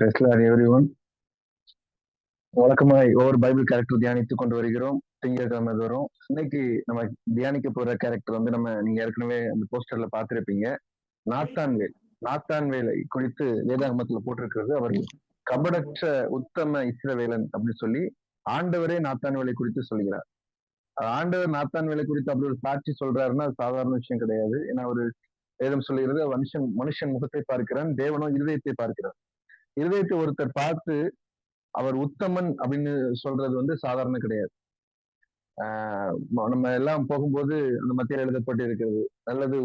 Praise everyone. வழக்கமாய் ஒவ்வொரு Bible character தியானித்துக் கொண்டு வருகிறோம். திங்கட்கிழமை வரும். இன்னைக்கு நம்ம தியானிக்க போற கேரக்டர் வந்து நீங்க ஏற்கனவே அந்த போஸ்டர்ல பார்த்திருப்பீங்க. நாத்தான்வேல். நாத்தான்வேலை குறித்து வேதாகமத்துல போட்டிருக்கிறது. அவர் கபடற்ற உத்தம இஸ்ரவேலன் அப்படின்னு சொல்லி ஆண்டவரே நாத்தான்வேலை குறித்து சொல்கிறார். ஆண்டவர் நாத்தான்வேலை குறித்து அப்படி ஒரு சாட்சி சொல்றாருன்னா அது சாதாரண விஷயம் கிடையாது. ஏன்னா ஒரு வேதம் சொல்லுகிறது மனுஷன் முகத்தை பார்க்கிறான், தேவனோ இருதயத்தை பார்க்கிறார். இருதயத்தை ஒருத்தர் பார்த்து அவர் உத்தமன் அப்படின்னு சொல்றது வந்து சாதாரண கிடையாது. நம்ம எல்லாம் போகும்போது அந்த மத்தியில் எழுதப்பட்டு இருக்கிறது நல்லது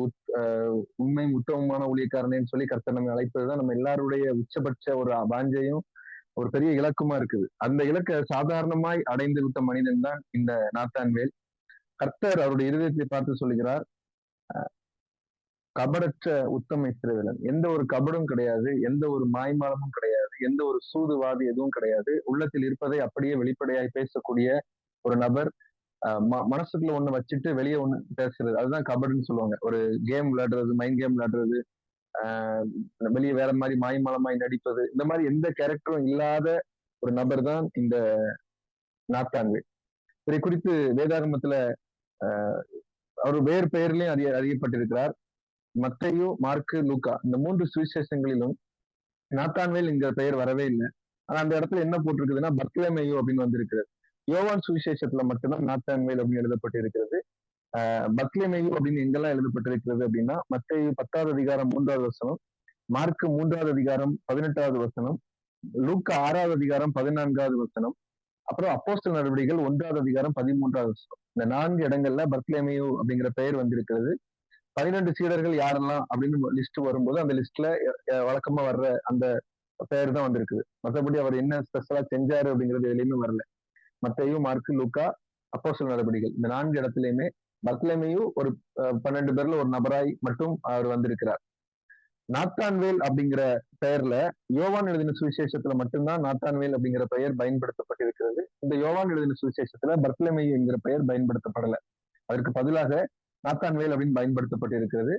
உண்மையும் உத்தமமான ஊழியக்காரனேன்னு சொல்லி கர்த்தர் நம்ம அழைப்பதுதான் நம்ம எல்லாருடைய உச்சபட்ச ஒரு வாஞ்சையும் ஒரு பெரிய இலக்குமா இருக்குது. அந்த இலக்கை சாதாரணமாய் அடைந்து விட்ட மனிதன் தான் இந்த நாத்தான்வேல். கர்த்தர் அவருடைய இருதயத்தை பார்த்து சொல்லுகிறார், கபடற்ற உத்தம இஸ்ரவேலன். எந்த ஒரு கபடும் கிடையாது, எந்த ஒரு மாய்மாலமும் கிடையாது, எந்த ஒரு சூதுவாதி எதுவும் கிடையாது. உள்ளத்தில் இருப்பதை அப்படியே வெளிப்படையாய் பேசக்கூடிய ஒரு நபர். மனசுக்குள்ள ஒண்ணு வச்சுட்டு வெளியே ஒண்ணு பேசுறது, அதுதான் கபடுன்னு சொல்லுவாங்க. ஒரு கேம் விளையாடுறது, மைண்ட் கேம் விளையாடுறது, வெளியே வேற மாதிரி மாய்மாலமாய் நடிப்பது, இந்த மாதிரி எந்த கேரக்டரும் இல்லாத ஒரு நபர் தான் இந்த நாத்தான்வேல். இதை குறித்து வேதாகமத்துல அவர் வேறு பெயர்லயும் அறியப்பட்டிருக்கிறார். மத்தேயு, மார்க்கு, லூக்கா இந்த 3 சுவிசேஷங்களிலும் நாத்தான்வேல் என்கிற பெயர் வரவே இல்லை. ஆனா அந்த இடத்துல என்ன போட்டிருக்குதுன்னா பத்லமேயு அப்படின்னு வந்திருக்கிறது. யோவான் சுவிசேஷத்துல மட்டும்தான் நாத்தான்வேல் அப்படின்னு எழுதப்பட்டு இருக்கிறது. பத்லமேயு அப்படின்னு எங்கெல்லாம் எழுதப்பட்டிருக்கிறது அப்படின்னா மத்தேயு 10வது அதிகாரம் 3வது வசனம், மார்க்கு 3வது அதிகாரம் 18வது வசனம், லூக்கா 6வது அதிகாரம் 14வது வசனம், அப்புறம் அப்போஸ்தலர் நடவடிக்கைகள் 1வது அதிகாரம் 13வது வசனம். இந்த 4 இடங்கள்ல பத்லமேயு அப்படிங்கிற பெயர் வந்திருக்கிறது. 12 சீடர்கள் யாரெல்லாம் அப்படின்னு லிஸ்ட் வரும்போது அந்த லிஸ்ட்ல வழக்கமா வர்ற அந்த பெயர் தான் வந்திருக்குது. மற்றபடி அவர் என்ன ஸ்பெஷலா செஞ்சாரு அப்படிங்கிறது எதுலையுமே வரல. மத்தேயு, மார்க்கு, லூக்கா, அப்போஸ்தலர் நடவடிக்கைகள் இந்த 4 இடத்துலயுமே பத்லமேயு ஒரு 12 பேர்ல ஒரு நபராய் மட்டும் அவர் வந்திருக்கிறார். நாத்தான்வேல் அப்படிங்கிற பெயர்ல யோவான் எழுதின சுவிசேஷத்துல மட்டும்தான் நாத்தான்வேல் அப்படிங்கிற பெயர் பயன்படுத்தப்பட்டிருக்கிறது. இந்த யோவான் எழுதின சுவிசேஷத்துல பத்லமேயு என்கிற பெயர் பயன்படுத்தப்படல. அதற்கு பதிலாக நாத்தான்வேல் அப்படின்னு பயன்படுத்தப்பட்டிருக்கிறது.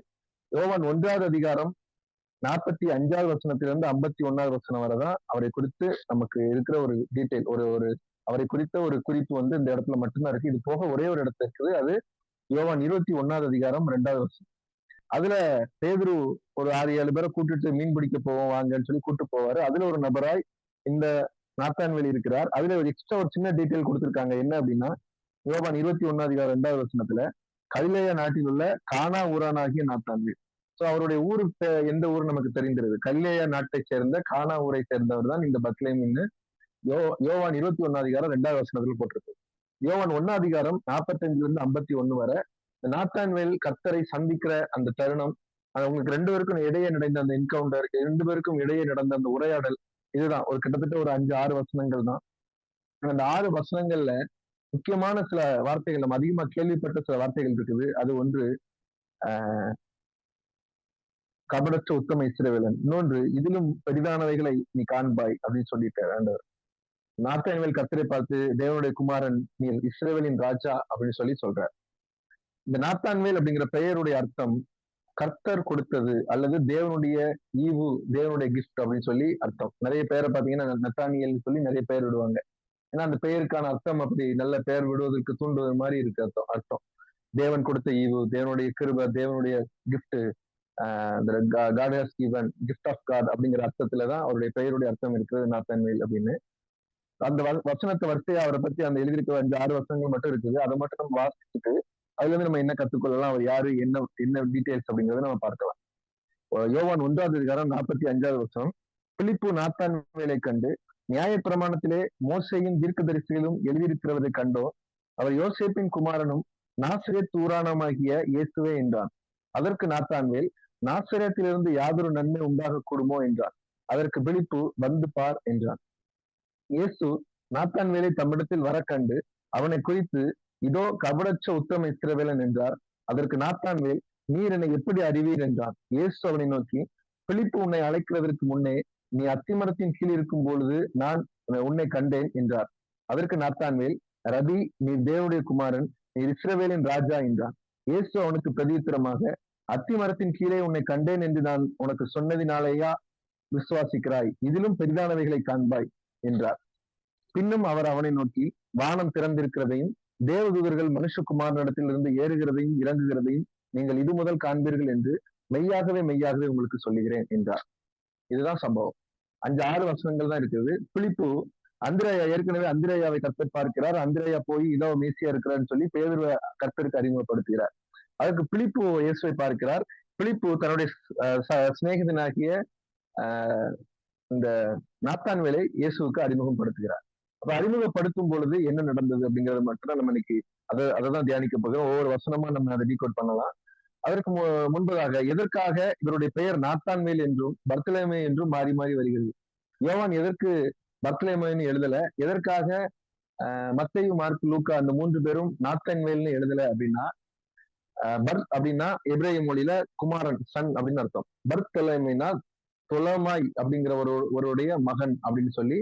யோவான் 1வது அதிகாரம் 45வது வசனத்திலிருந்து 51வது வசனம் வரதான் அவரை குறித்து நமக்கு இருக்கிற ஒரு டீட்டெயில், ஒரு அவரை குறித்த ஒரு குறிப்பு வந்து இந்த இடத்துல மட்டும்தான் இருக்கு. இது போக ஒரே ஒரு இடத்துல இருக்குது. அது யோவான் 21வது அதிகாரம் 2வது வசனம். அதுல பேதுரு ஒரு 6-7 பேரை கூட்டிட்டு மீன் பிடிக்க போவோம் வாங்கன்னு சொல்லி கூட்டு போவாரு. அதுல ஒரு நபராய் இந்த நாத்தான்வேல் இருக்கிறார். அதுல ஒரு எக்ஸ்ட்ரா ஒரு சின்ன டீட்டெயில் கொடுத்திருக்காங்க. என்ன அப்படின்னா யோவான் 21வது அதிகாரம் 2வது வசனத்துல கலிலேயா நாட்டில் உள்ள கானா ஊரானாகிய நாத்தான்வேல். சோ அவருடைய ஊரு எந்த ஊர் நமக்கு தெரிந்திருது. கலிலேயா நாட்டை சேர்ந்த கானா ஊரை சேர்ந்தவர் தான் இந்த பத்லேமின்னு யோவான் 21வது அதிகாரம் 2வது வசனத்துல போட்டிருக்கு. யோவான் 1வது அதிகாரம் 45லிருந்து 51 வரை இந்த நாத்தான்வேல் கர்த்தரை சந்திக்கிற அந்த தருணம், அவங்களுக்கு 2 பேருக்கும் இடையே நடந்த அந்த என்கவுண்டர், 2 பேருக்கும் இடையே நடந்த அந்த உரையாடல், இதுதான் ஒரு கிட்டத்தட்ட ஒரு 5-6 வசனங்கள் தான். அந்த 6 வசனங்கள்ல முக்கியமான சில வார்த்தைகள், நம்ம அதிகமா கேள்விப்பட்ட சில வார்த்தைகள் இருக்குது. அது ஒன்று கபடற்ற உத்தம இஸ்ரவேலன். இன்னொன்று இதிலும் பெரிதானவைகளை நீ காண்பாய் அப்படின்னு சொல்லிட்டார் ஆண்டவர். நாத்தான்வேல் கர்த்தரை பார்த்து தேவனுடைய குமாரன், நீ இஸ்ரவேலின் ராஜா அப்படின்னு சொல்லி சொல்றார். இந்த நாத்தான்வேல் அப்படிங்கிற பெயருடைய அர்த்தம் கர்த்தர் கொடுத்தது அல்லது தேவனுடைய ஈவு, தேவனுடைய கிஃப்ட் அப்படின்னு சொல்லி அர்த்தம். நிறைய பேரை பாத்தீங்கன்னா நத்தானியல் சொல்லி நிறைய பெயர் விடுவாங்க. ஏன்னா அந்த பெயருக்கான அர்த்தம் அப்படி நல்ல பெயர் விடுவதற்கு தூண்டுவது மாதிரி இருக்கு அர்த்தம். தேவன் கொடுத்த ஈவு, தேவனுடைய கிருபை, தேவனுடைய gift, God has given gift of God அப்படிங்கிற அர்த்தத்துலதான் அவருடைய பெயருடைய அர்த்தம் இருக்கிறது நாத்தான்வேல் அப்படின்னு. அந்த வசனத்தை வரிசையா அவரை பத்தி அந்த எழுதியிருக்க 5-6 வசனங்கள் மட்டும் இருக்குது. அதை மட்டும் நம்ம வாசிச்சுட்டு அதுல இருந்து நம்ம என்ன கத்துக்கொள்ளலாம், அவர் யாரு, என்ன டீடைல்ஸ் அப்படிங்கறத நம்ம பார்க்கலாம். யோவான் 1வது அதிகாரம் 45வது வசனம், பிலிப்பு நாத்தான்வேலை கண்டு நியாயப்பிரமாணத்திலே மோசேயும் தீர்க்கதரிசிகளும் எழுதியிருக்கிறவரை கண்டோ, அவர் யோசேப்பின் குமாரனும் நாசரேத் ஊரானுமாகிய இயேசுவே என்றான். அதற்கு நாத்தான்வேல், நாசரேத்திலிருந்து யாதொரு நன்மை உண்டாக கூடுமோ என்றான். அதற்கு பிலிப்பு, வந்து பார் என்றான். இயேசு நாத்தான்வேலை தம்மிடத்தில் வர கண்டு அவனை குறித்து, இதோ கபடற்ற உத்தம இஸ்ரவேலன் என்றார். அதற்கு நாத்தான்வேல், நீர் என்னை எப்படி அறிவீர் என்றான். இயேசு அவனை நோக்கி, பிலிப்பு உன்னை அழைக்கிறதற்கு முன்னே நீ அத்திமரத்தின் கீழ் இருக்கும் பொழுது நான் உன்னை கண்டேன் என்றார். அதற்கு நாத்தான்வேல், ரபி, நீ தேவனுடைய குமாரன், நீ இஸ்ரவேலின் ராஜா என்றான். இயேசு அவனுக்கு பிரதியுத்தரமாக, அத்திமரத்தின் கீழே உன்னை கண்டேன் என்று நான் உனக்கு சொன்னதினாலேயா விசுவாசிக்கிறாய், இதிலும் பெரிதானவைகளை காண்பாய் என்றார். பின்னும் அவர் அவனை நோக்கி, வானம் திறந்திருக்கிறதையும் தேவதூதர்கள் மனுஷகுமாரனிடத்திலிருந்து ஏறுகிறதையும் இறங்குகிறதையும் நீங்கள் இது முதல் காண்பீர்கள் என்று மெய்யாகவே மெய்யாகவே உங்களுக்கு சொல்லுகிறேன் என்றார். இதுதான் சம்பவம். 5-6 வசனங்கள் தான் இருக்குது. பிலிப்பு அந்திரேயா, ஏற்கனவே அந்திரேயாவை கர்த்தர் பார்க்கிறார். அந்திரேயா போய் இதோ மேசியா இருக்கிறான்னு சொல்லி பேதுருவை கர்த்தருக்கு அறிமுகப்படுத்துகிறார். அதுக்கு பிலிப்பு இயேசுவை பார்க்கிறார். பிலிப்பு தன்னுடைய சிநேகிதனாகிய இந்த நாத்தான்வேலை இயேசுவுக்கு அறிமுகப்படுத்துகிறார். அப்ப அறிமுகப்படுத்தும் பொழுது என்ன நடந்தது அப்படிங்கறது மட்டும் நம்ம இன்னைக்கு அதைதான் தியானிக்க போகிறோம். ஒவ்வொரு வசனமா நம்ம அதை டீகோட் பண்ணலாம். அதற்கு முன்பதாக எதற்காக இவருடைய பெயர் நாத்தான்வேல் என்றும் பர்த்தலேமே என்றும் மாறி மாறி வருகிறது? யோவான் எதற்கு பர்த்தலேமேன்னு எழுதல? எதற்காக மத்தேயு, மார்க், லூக்கா அந்த 3 பேரும் நாத்தான்வேல்னு எழுதல அப்படின்னா, பர்த் அப்படின்னா எபிரேய மொழியில குமாரன், சன் அப்படின்னு அர்த்தம். பர்த்தலேமேனா தொலமாய் அப்படிங்கிற ஒருவருடைய மகன் அப்படின்னு சொல்லி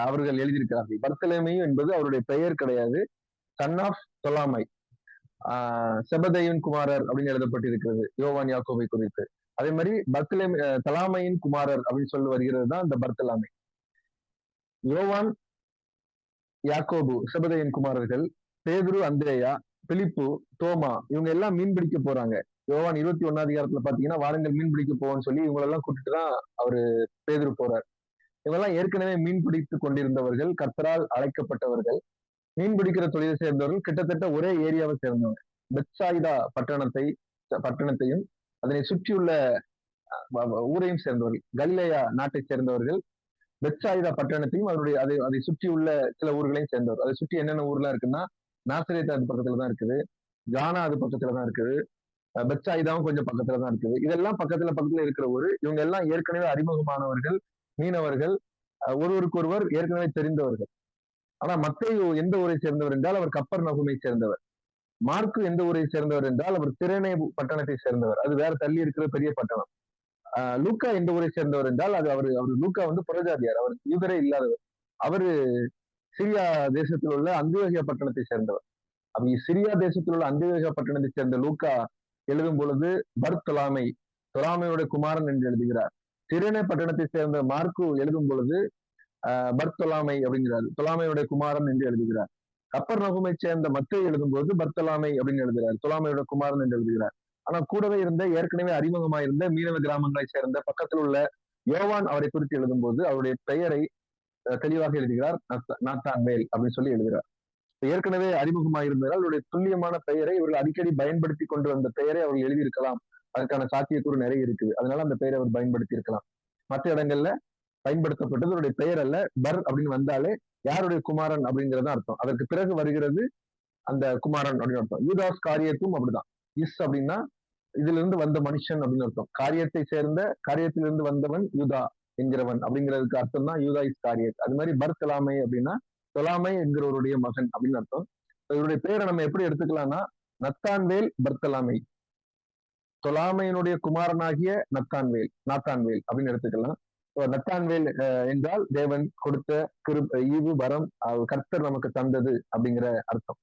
அவர்கள் எழுதியிருக்கிறார்கள். பர்த்தலேமையும் என்பது அவருடைய பெயர் கிடையாது, சன் ஆஃப் தொலாமை. செபதேயின் குமாரர் அப்படின்னு எழுதப்பட்டிருக்கிறது யோவான் யாக்கோபை குறித்து. அதே மாதிரி தலாமையின் குமாரர் அப்படின்னு சொல்லி வருகிறது தான் இந்த பர்த்தலாமை. யோவான், யாக்கோபு செபதேயின் குமாரர்கள், பேதுரு, அந்திரேயா, பிலிப்பு, தோமா இவங்க எல்லாம் மீன் பிடிக்க போறாங்க. யோவான் 21 அதிகாரத்துல பாத்தீங்கன்னா, வாருங்கள் மீன் பிடிக்க போவோம்னு சொல்லி இவங்களெல்லாம் கூட்டிட்டு தான் அவரு பேதுரு போறார். இவங்கெல்லாம் ஏற்கனவே மீன் பிடித்து கொண்டிருந்தவர்கள், கர்த்தரால் அழைக்கப்பட்டவர்கள், மீன் பிடிக்கிற தொழிலை சேர்ந்தவர்கள், கிட்டத்தட்ட ஒரே ஏரியாவை சேர்ந்தவங்க. பெத்சாயிதா பட்டணத்தையும் அதனை சுற்றியுள்ள ஊரையும் சேர்ந்தவர்கள், கலிலேயா நாட்டை சேர்ந்தவர்கள். பெத்சாயிதா பட்டணத்தையும் அதை சுற்றியுள்ள சில ஊர்களையும் சேர்ந்தவர். அதை சுற்றி என்னென்ன ஊர்லாம் இருக்குன்னா, நாசரேத் அது பக்கத்துல தான் இருக்குது, கானா அது பக்கத்துல தான் இருக்குது, பெத்சாயிதாவும் கொஞ்சம் பக்கத்துல தான் இருக்குது. இதெல்லாம் பக்கத்துல இருக்கிற ஊரு. இவங்க எல்லாம் ஏற்கனவே அறிமுகமானவர்கள், மீனவர்கள், ஒருவருக்கொருவர் ஏற்கனவே தெரிந்தவர்கள். ஆனா மத்தேயு எந்த ஊரை சேர்ந்தவர் என்றால் அவர் கப்பர்நகூமை சேர்ந்தவர். மார்க்கு எந்த ஊரை சேர்ந்தவர் என்றால் அவர் திரேனே பட்டணத்தை சேர்ந்தவர். அது வேற தள்ளி இருக்கிற பெரிய பட்டணம். லூக்கா எந்த ஊரை சேர்ந்தவர் என்றால் அவர் லூக்கா வந்து புறஜாதியார், அவர் யூதரே இல்லாதவர். அவரு சிரியா தேசத்தில் உள்ள அந்தியோகியா பட்டணத்தை சேர்ந்தவர். அப்படி சிரியா தேசத்தில் உள்ள அந்தியோகியா பட்டணத்தை சேர்ந்த லூக்கா எழுதும் பொழுது பர்த்தலாமை, தொலாமையோட குமாரன் என்று எழுதுகிறார். திரேனே பட்டணத்தை சேர்ந்த மார்க்கு எழுதும் பொழுது பர்த்தலாமை அப்படிங்கிறார், தொலாமையுடைய குமாரன் என்று எழுதுகிறார். கப்பர்நகூமை சேர்ந்த மத்தேயு எழுதும்போது பர்த்தலாமை அப்படின்னு எழுதுகிறார், தொலாமையோட குமாரன் என்று எழுதுகிறார். ஆனா கூடவே இருந்த ஏற்கனவே அறிமுகமாயிருந்த மீனவ கிராமங்களை சேர்ந்த பக்கத்தில் உள்ள யோவான் அவரை குறித்து எழுதும்போது அவருடைய பெயரை தெளிவாக எழுதுகிறார், நாத்தான்வேல் அப்படின்னு சொல்லி எழுதுகிறார். ஏற்கனவே அறிமுகமாயிருந்ததால் அவருடைய துல்லியமான பெயரை இவர்கள் அடிக்கடி பயன்படுத்தி கொண்டு வந்த பெயரை அவர்கள் எழுதியிருக்கலாம். அதுக்கான சாத்தியக்கூறு நிறைய இருக்குது. அதனால அந்த பெயரை அவர் பயன்படுத்தி இருக்கலாம். மற்ற இடங்கள்ல பயன்படுத்தப்பட்டது அவருடைய பெயர் அல்ல. பர் அப்படின்னு வந்தாலே யாருடைய குமாரன் அப்படிங்கிறது அர்த்தம். அதற்கு பிறகு வருகிறது அந்த குமாரன் அப்படின்னு அர்த்தம். யூதாஸ் காரியத்தும் அப்படிதான். இஸ் அப்படின்னா இதுல இருந்து வந்த மனுஷன் அப்படின்னு அர்த்தம். காரியத்திலிருந்து வந்தவன் யூதா என்கிறவன் அப்படிங்கிறதுக்கு அர்த்தம் தான் யூதா இஸ் காரியத். அது மாதிரி பர்த்தலாமை அப்படின்னா தொலாமை என்கிறவருடைய மகன் அப்படின்னு அர்த்தம். இவருடைய பேரை நம்ம எப்படி எடுத்துக்கலாம்னா, நத்தான்வேல் பர்த்தலாமை, தொலாமையினுடைய குமாரனாகிய நாத்தான்வேல் அப்படின்னு எடுத்துக்கலாம். நத்தான்வேல் என்றால் தேவன் கொடுத்த ஈவு வரம், கர்த்தர் நமக்கு தந்தது அப்படிங்கிற அர்த்தம்.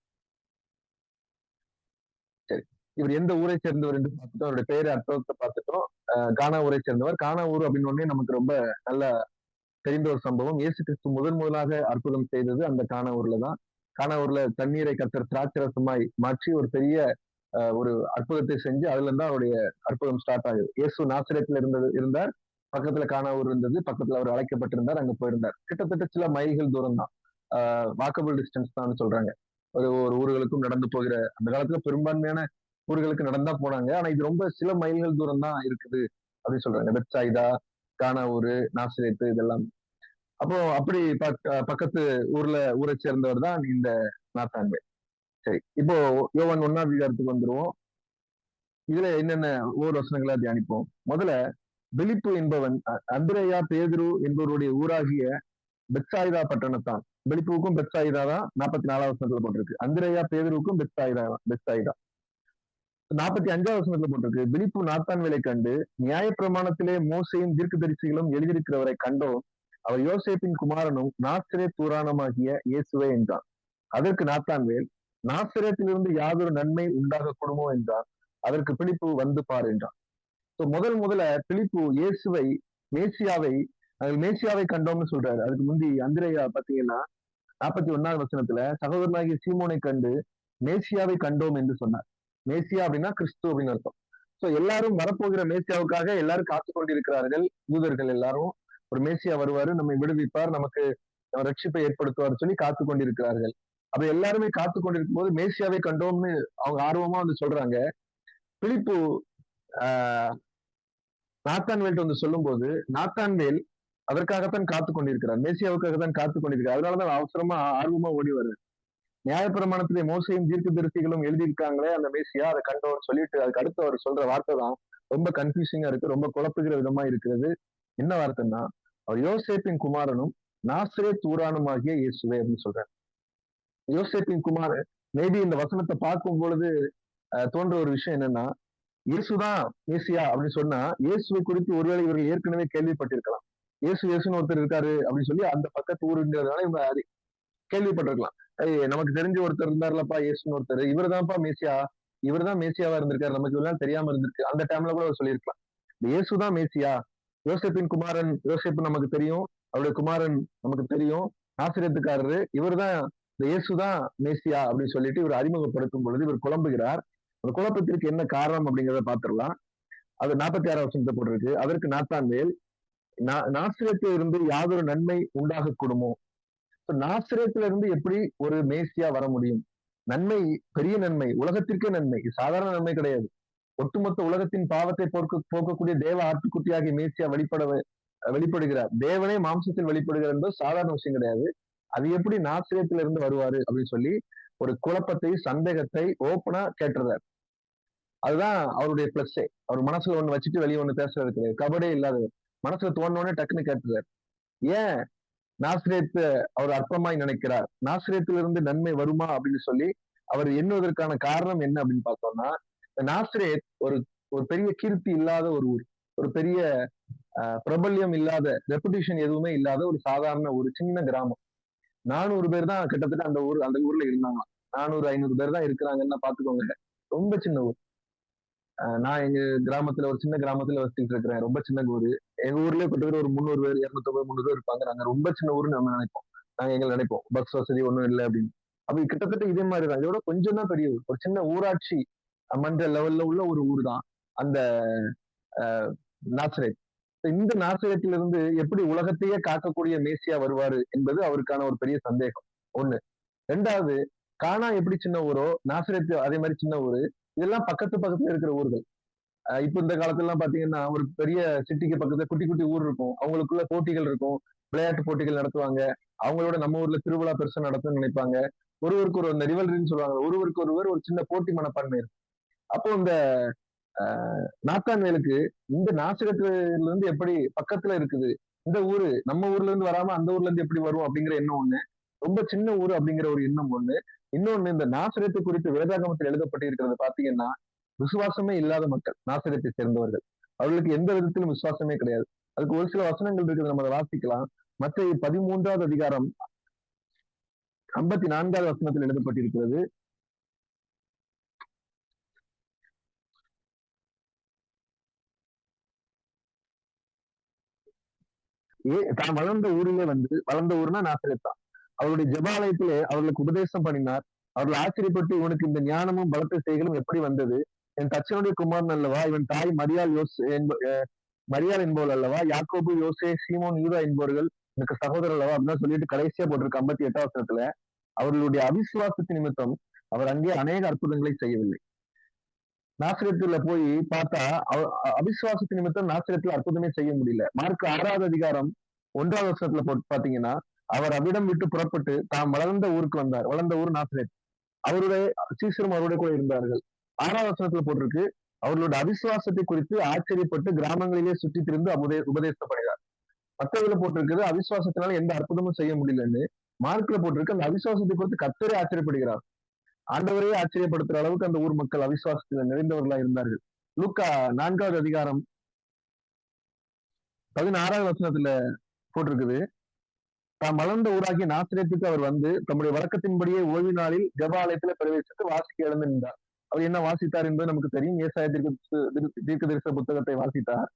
சரி, இவர் எந்த ஊரை சேர்ந்தவர் என்று பார்த்துட்டோம், அவருடைய பேரை அர்த்தத்தை பார்த்துட்டோம். கானா ஊரை சேர்ந்தவர். கானா ஊர் அப்படின்னு நமக்கு ரொம்ப நல்ல தெரிந்த ஒரு சம்பவம். இயேசு கிறிஸ்து முதலாக அற்புதம் செய்தது அந்த கானா ஊர்ல தான். கானா ஊர்ல தண்ணீரை கர்த்தர் திராட்சரசமாய் மாற்றி ஒரு பெரிய ஒரு அற்புதத்தை செஞ்சு அதுல இருந்தா அவருடைய அற்புதம் ஸ்டார்ட் ஆகுது. இயேசு நாசரேத்துல இருந்தார், பக்கத்துல கானா ஊர் இருந்தது, பக்கத்துல அவர் அழைக்கப்பட்டிருந்தார், அங்க போயிருந்தார். கிட்டத்தட்ட சில மைல்கள் தூரம் தான், வாக்கபிள் டிஸ்டன்ஸ் தான் சொல்றாங்க. ஒரு ஊர்களுக்கும் நடந்து போகிற, அந்த காலத்துல பெரும்பான்மையான ஊர்களுக்கு நடந்தா போனாங்க. ஆனா இது ரொம்ப சில மைல்கள் தூரம் தான் இருக்குது அப்படின்னு சொல்றாங்க. பெத்சாயிதா, கானா ஊரு, நாசரேத்து இதெல்லாம். அப்போ அப்படி பக்கத்து ஊரை சேர்ந்தவர் தான் இந்த நாத்தான்வேல். சரி, இப்போ யோவான் 1ஆம் அதிகாரத்துக்கு வந்துருவோம். இதுல என்னென்ன ஒவ்வொரு வசனங்களா தியானிப்போம். முதல்ல பிலிப்பு என்பவன் அந்திரேயா, பேதுரு என்பவருடைய ஊராகிய பெத்சாயிதா பட்டணத்தான். பிலிப்புவுக்கும் பெத்சாயிதா தான் 44ஆம் வசனத்துல போட்டிருக்கு. அந்திரேயா பேதுருவுக்கும் பெத்சாயிதா 45ஆம் வசனத்துல போட்டிருக்கு. பிலிப்பு நாத்தான்வேலை கண்டு, நியாயப்பிரமாணத்திலே மோசேயும் தீர்க்கதரிசிகளும் எழுதியிருக்கிறவரை கண்டோம், அவர் யோசேப்பின் குமாரனும் நாசரேத் ஊரானுமாகிய இயேசுவே என்றான். அதற்கு நாத்தான்வேல், நாசரேத்திலிருந்து யாதொரு நன்மை உண்டாக கூடுமோ என்றான். அதற்கு பிலிப்பு வந்து பார் என்றான். முதல்ல பிலிப்பு இயேசுவை மேசியாவை நாங்கள் மேசியாவை கண்டோம்னு சொல்றாரு. அதுக்கு முந்தி அந்திரேயா பாத்தீங்கன்னா 41வது வசனத்துல சகோதரனாகிய சீமோனை கண்டு மேசியாவை கண்டோம் என்று சொன்னார். மேசியா அப்படின்னா கிறிஸ்து அப்படின்னு அர்த்தம். சோ எல்லாரும் வரப்போகிற மேசியாவுக்காக எல்லாரும் காத்து கொண்டிருக்கிறார்கள். யூதர்கள் எல்லாரும் ஒரு மேசியா வருவாரு, நம்மை விடுவிப்பார், நமக்கு ரட்சிப்பை ஏற்படுத்துவார் சொல்லி காத்து கொண்டிருக்கிறார்கள். அப்ப எல்லாருமே காத்து கொண்டிருக்கும் போது மேசியாவை கண்டோம்னு அவங்க ஆர்வமா வந்து சொல்றாங்க. பிலிப்பு ஆஹ் நாத்தான்வேல்ட்ட வந்து சொல்லும் போது நாத்தான்வேல் அதற்காகத்தான் காத்து கொண்டிருக்கிறார், மேசியாவுக்காக தான் காத்து கொண்டிருக்கிறார். அதனாலதான் அவசரமா ஆர்வமா ஓடி வருது. நியாயப்பிரமாணத்திலே மோசையும் தீர்க்கதரிசிகளும் எழுதியிருக்காங்களே அந்த மேசியா, அதை கண்டோன்னு சொல்லிட்டு அதுக்கு அடுத்து அவர் சொல்ற வார்த்தை தான் ரொம்ப கன்ஃபியூசிங்கா இருக்கு, ரொம்ப குழப்புகிற விதமா இருக்கிறது. என்ன வார்த்தைன்னா, அவர் யோசேப்பின் குமாரனும் நாசரேத் ஊரானுமாகிய இயேசுவே அப்படின்னு சொல்றாரு. யோசேப்பின் குமாரன், மேபி இந்த வசனத்தை பார்க்கும் பொழுது தோன்ற ஒரு விஷயம் என்னன்னா, இயேசுதான் மேசியா அப்படின்னு சொன்னா இயேசுவை குறித்து ஒருவேளை இவர்கள் ஏற்கனவே கேள்விப்பட்டிருக்கலாம். இயேசுன்னு ஒருத்தர் இருக்காரு அப்படின்னு சொல்லி அந்த பக்கத்து ஊருங்கிறதுனால இவங்க கேள்விப்பட்டிருக்கலாம். நமக்கு தெரிஞ்ச ஒருத்தர் இருந்தார்லப்பா இயேசுன்னு ஒருத்தர், இவர் தான்ப்பா மேசியா, இவர் தான் மேசியாவா இருந்திருக்காரு, நமக்கு இவ்வளவு தெரியாம இருந்திருக்கு. அந்த டைம்ல கூட அவர் சொல்லியிருக்கலாம், இயேசுதான் மேசியா, யோசேப்பின் குமாரன், யோசேப்பு நமக்கு தெரியும், அவருடைய குமாரன் நமக்கு தெரியும், நாசிரியத்துக்காரரு, இவர் தான் இந்த இயேசுதான் மேசியா அப்படின்னு சொல்லிட்டு இவர் அறிமுகப்படுத்தும் பொழுது இவர் குழம்புகிறார். அந்த குழப்பத்திற்கு என்ன காரணம் அப்படிங்கிறத பாத்துடலாம். அது 46 வசனத்தை போட்டிருக்கு. அதற்கு நாத்தான்வேல், நாசிரியத்தில் இருந்து யாதொரு நன்மை உண்டாக கூடுமோ? நாசிரியத்துல இருந்து எப்படி ஒரு மேசியா வர முடியும்? நன்மை, பெரிய நன்மை, உலகத்திற்கே நன்மை, சாதாரண நன்மை கிடையாது. ஒட்டுமொத்த உலகத்தின் பாவத்தை போக்கக்கூடிய தேவ ஆட்டுக்குட்டியாகிய மேசியா வெளிப்படுகிறார். தேவனே மாம்சத்தில் வெளிப்படுகிறார் என்பது சாதாரண விஷயம் கிடையாது. அது எப்படி நாசிரியத்துல இருந்து வருவாரு அப்படின்னு சொல்லி ஒரு குழப்பத்தை, சந்தேகத்தை ஓப்பனா கேட்டுறாரு. அதுதான் அவருடைய பிளஸ்ஸே. அவர் மனசுல ஒண்ணு வச்சுட்டு வெளியே ஒண்ணு பேசுறது கிடையாது, கபடே இல்லாதவர். மனசுல தோணுனே டக்குன்னு கேட்டுறாரு. ஏன் நாசிரியத்தை அவர் அற்பமாய் நினைக்கிறார், நாசிரியத்திலிருந்து நன்மை வருமா அப்படின்னு சொல்லி அவர் எண்ணுவதற்கான காரணம் என்ன அப்படின்னு பார்த்தோம்னா, நாசிரியத் ஒரு ஒரு பெரிய கீர்த்தி இல்லாத ஒரு ஊர், ஒரு பெரிய பிரபல்யம் இல்லாத, ரெப்புடேஷன் எதுவுமே இல்லாத ஒரு சாதாரண ஒரு சின்ன கிராமம். 400 பேர் தான் கிட்டத்தட்ட அந்த ஊர்ல இருந்தாங்க. 400-500 பேர் தான் இருக்கிறாங்கன்னா பாத்துக்கோங்க. ரொம்ப சின்ன ஊர். நான் எங்க கிராமத்துல ஒரு சின்ன கிராமத்துல வசிச்சுட்டு இருக்கிறேன், ரொம்ப சின்ன ஊரு. எங்க ஊர்லயே கிட்டத்தட்ட ஒரு 300 பேர், 250, 300 பேர் இருப்பாங்க. நாங்க ரொம்ப சின்ன ஊர்னு நம்ம நினைப்போம். நாங்க எங்களை நினைப்போம் பஸ் வசதி ஒண்ணும் இல்லை அப்படின்னு. அப்படி கிட்டத்தட்ட இதே மாதிரிதான், இதோட கொஞ்சம் தான் பெரிய ஊர், ஒரு சின்ன ஊராட்சி மன்ற லெவல்ல உள்ள ஒரு ஊர் தான் அந்த நாசரேத். இந்த நாசரேத்திலிருந்து எப்படி உலகத்தையே காக்கக்கூடிய மேசியா வருவாரு என்பது அவருக்கான ஒரு பெரிய சந்தேகம் ஒண்ணு. ரெண்டாவது, கானா எப்படி சின்ன ஊரோ நாசரேத் அதே மாதிரி சின்ன ஊரு, இதெல்லாம் பக்கத்து பக்கத்துல இருக்கிற ஊர்கள். இப்ப இந்த காலத்துல எல்லாம் பாத்தீங்கன்னா ஒரு பெரிய சிட்டிக்கு பக்கத்துல குட்டி குட்டி ஊர் இருக்கும், அவங்களுக்குள்ள போட்டிகள் இருக்கும், விளையாட்டு போட்டிகள் நடத்துவாங்க. அவங்களோட நம்ம ஊர்ல திருவிழா பெருசா நடத்தும்னு நினைப்பாங்க. ஒருவருக்கு ஒரு ரிவல்ரின்னு சொல்லுவாங்க, ஒருவருக்கு ஒருவர் ஒரு சின்ன போட்டி மனப்பான்மை இருக்கும். அப்போ இந்த நாத்தான்வேலுக்கு இந்த நாசிரத்துல இருந்து எப்படி பக்கத்துல இருக்குது, இந்த ஊரு நம்ம ஊர்ல இருந்து வராம அந்த ஊர்ல இருந்து எப்படி வரும் அப்படிங்கிற எண்ணம் ஒண்ணு, ரொம்ப சின்ன ஊரு அப்படிங்கிற ஒரு எண்ணம் ஒண்ணு. இன்னொன்னு, இந்த நாசிரியத்தை குறித்து வேதாகமத்தில் எழுதப்பட்டிருக்கிறது பாத்தீங்கன்னா, விசுவாசமே இல்லாத மக்கள் நாசிரியத்தை சேர்ந்தவர்கள், அவர்களுக்கு எந்த விதத்திலும் விசுவாசமே கிடையாது. அதுக்கு ஒரு சில வசனங்கள் இருக்குது, நம்ம அதை வாசிக்கலாம். மத்திய 13வது அதிகாரம் 54வது வசனத்தில் எழுதப்பட்டிருக்கிறது. தான் வளர்ந்த ஊரிலே வந்து, வளர்ந்த ஊர்னா நாசிரியத்தான், அவருடைய ஜெபாலயத்திலே அவர்களுக்கு உபதேசம் பண்ணினார். அவர்கள் ஆச்சரியப்பட்டு, இவனுக்கு இந்த ஞானமும் பலத்த செய்களும் எப்படி வந்தது? என் தச்சனுடைய குமாரன் அல்லவா? இவன் தாய் மரியாள் என்பவள் அல்லவா? யாக்கோபு, யோசே, சீமோன், யூதா என்பவர்கள் எனக்கு சகோதரர் அல்லவா? அப்படின்னு சொல்லிட்டு கடைசியா போட்டிருக்கு 58வது வசனத்துல. அவர்களுடைய அவிசுவாசத்து நிமித்தம் அவர் அங்கே அநேக அற்புதங்களை செய்யவில்லை. நாசிரியத்துல போய் பார்த்தா அவிசுவாசத்து நிமித்தம் நாசிரியத்துல அற்புதமே செய்ய முடியல. மார்க் 6வது அதிகாரம் 1வது வசனத்துல பாத்தீங்கன்னா, அவர் அவ்விடம் விட்டு புறப்பட்டு தாம் வளர்ந்த ஊருக்கு வந்தார். வளர்ந்த ஊர் நாசிரியத். அவருடைய சீசரும் அவருடைய கூட இருந்தார்கள். 6வது வசனத்துல போட்டிருக்கு, அவர்களுடைய அவிசுவாசத்தை குறித்து ஆச்சரியப்பட்டு கிராமங்களிலே சுற்றி திரிந்து உபதேசப்படுகிறார். மற்றதுல போட்டிருக்குது அவிசுவாசத்தினால எந்த அற்புதமும் செய்ய முடியலன்னு. மார்க்ல போட்டிருக்கு அந்த அவிசுவாசத்தை குறித்து கர்த்தரே ஆச்சரியப்படுகிறார். ஆண்டவரையே ஆச்சரியப்படுத்துற அளவுக்கு அந்த ஊர் மக்கள் அவிசுவாசத்துல நிறைந்தவர்களா இருந்தார்கள். லூக்கா 4வது அதிகாரம் 16வது வசனத்துல போட்டிருக்குது, தாம் வளர்ந்த ஊராகிய நாசிரியத்துக்கு அவர் வந்து தம்முடைய வழக்கத்தின்படியே ஓய்வு நாளில் ஜெபாலயத்துல பிரவேசித்து வாசிக்க எழுந்து நின்றார். அவர் என்ன வாசித்தார் என்பது நமக்கு தெரியும். ஏசாயா தீர்க்க தரிசன புத்தகத்தை வாசித்தார்.